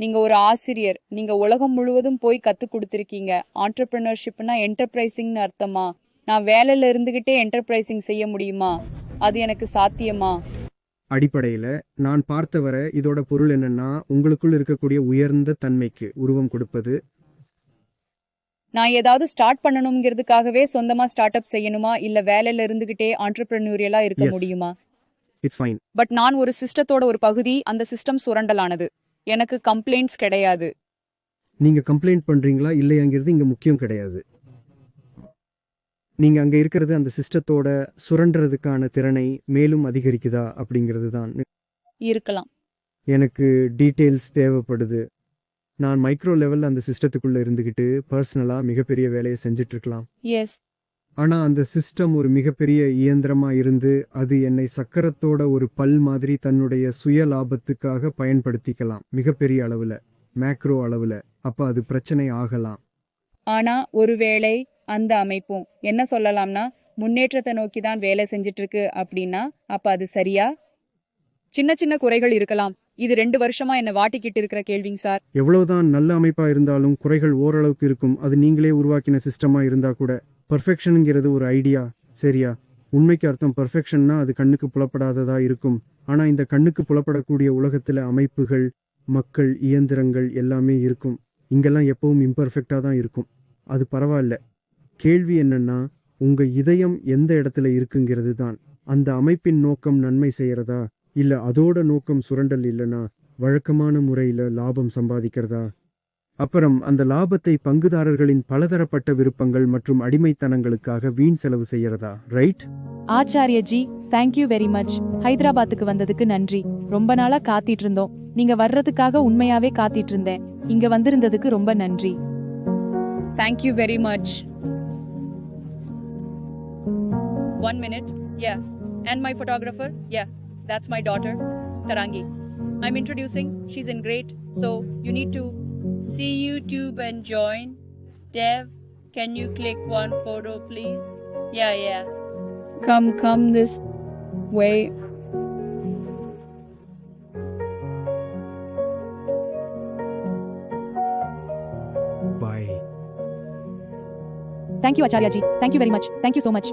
நீங்க ஒரு ஆசிரியர். நீங்க உலகம் முழுவதும் போய் கத்துக் கொடுத்திருக்கீங்க. ஆண்டர்பிரினர்ஷிப்னா என்டர்பிரைசிங்னு அர்த்தமா? நான் வேலையில இருந்துகிட்டே என்டர்பிரைசிங் செய்ய முடியுமா? அது எனக்கு சாத்தியமா? அடிப்படையில நான் பார்த்தவரை இதோட பொருள் என்னன்னா, உங்களுக்குள் இருக்கக்கூடிய உயர்ந்த தன்மைக்கு உருவம் கொடுப்பது. நான் ஏதாவது ஸ்டார்ட் பண்ணணுங்கிறதுக்காகவே சொந்தமா ஸ்டார்ட் அப் செய்யணுமா? இல்ல வேலையில இருந்துகிட்டே ஆண்டர்பிரினியூரியலா இருக்க எஸ், முடியுமா? It's fine. பட் நான் ஒரு சிஸ்டத்தோட ஒரு பகுதி. அந்த சிஸ்டம் சுரண்டலானது. எனக்கு கம்ப்ளைண்ட்ஸ் கிடையாது. நீங்க கம்ப்ளைண்ட் பண்றீங்களா இல்லையாங்கிறது இங்க முக்கியம் கிடையாது. நீங்க அங்க இருக்கிறது அந்த சிஸ்டத்தோட சுரண்டுறதுக்கான திறனை மேலும் அதிகரிக்குதா அப்படிங்கிறது தான். இருக்கலாம். எனக்கு டீட்டெயில்ஸ் தேவைப்படுது. நான் மைக்ரோ லெவல்ல அந்த சிஸ்டத்துக்குள்ள இருந்துகிட்டு பர்சனலா மிகப்பெரிய வேலையை செஞ்சுட்டு இருக்கலாம். எஸ். ஆனா அந்த சிஸ்டம் ஒரு மிகப்பெரிய இயந்திரமா இருந்து அது என்னை சக்கரத்தோட ஒரு பல் மாதிரி தன்னுடைய சுய லாபத்துக்காக பயன்படுத்திக்கலாம். மிகப்பெரிய அளவுல, மேக்ரோ அளவுல. அப்ப அது பிரச்சனை ஆகலாம். ஆனா ஒருவேளை அந்த அமைப்பும் என்ன சொல்லலாம்னா முன்னேற்றத்தை நோக்கி தான் வேலை செஞ்சுட்டு இருக்கு அப்படின்னா அப்ப அது சரியா? சின்ன சின்ன குறைகள் இருக்கலாம். இது 2 வருஷமா என்ன வாட்டிக்கிட்டு இருக்கிற கேள்விங்க சார். எவ்வளவுதான் நல்ல அமைப்பா இருந்தாலும் குறைகள் ஓரளவுக்கு இருக்கும். அது நீங்களே உருவாக்கின சிஸ்டமா இருந்தா கூட. பர்ஃபெக்ஷனுங்கிறது ஒரு ஐடியா, சரியா? உண்மைக்கு அர்த்தம் பர்ஃபெக்ஷன்னா அது கண்ணுக்கு புலப்படாததா இருக்கும். ஆனா இந்த கண்ணுக்கு புலப்படக்கூடிய உலகத்துல அமைப்புகள், மக்கள், இயந்திரங்கள் எல்லாமே இருக்கும். இங்கெல்லாம் எப்பவும் இம்பர்ஃபெக்டா தான் இருக்கும். அது பரவாயில்ல. கேள்வி என்னன்னா, உங்க இதயம் எந்த இடத்துல இருக்குங்கிறது தான். அந்த அமைப்பின் நோக்கம் நன்மை செய்யறதா, இல்ல அதோட நோக்கம் சுரண்டல் இல்லனா வழக்கமான முறையில லாபம் சம்பாதிக்கிறதா? அப்புறம் அந்த லாபத்தை பங்குதாரர்களின் பலதரப்பட்ட விருப்பங்கள் மற்றும் அடிமைத்தனங்களுக்காக வீண் செலவு செய்யறதா, right? Acharyaji, thank you very much. ஹைதராபாத்துக்கு வந்ததுக்கு நன்றி. ரொம்ப நாளா காத்திட்டு இருந்தோம். நீங்க வர்றதுக்காக உண்மையாவே காத்திட்டு இருந்தேன். இங்க வந்திருந்ததுக்கு ரொம்ப நன்றி. Thank you very much. 1 minute. Yeah. And my photographer? Yeah. That's my daughter, Tarangi. I'm introducing. She's in great. So you need to see YouTube and join. Dev, can you click one photo, please? Yeah, yeah. Come this way. Bye. Thank you Acharyaji. Thank you very much. Thank you so much.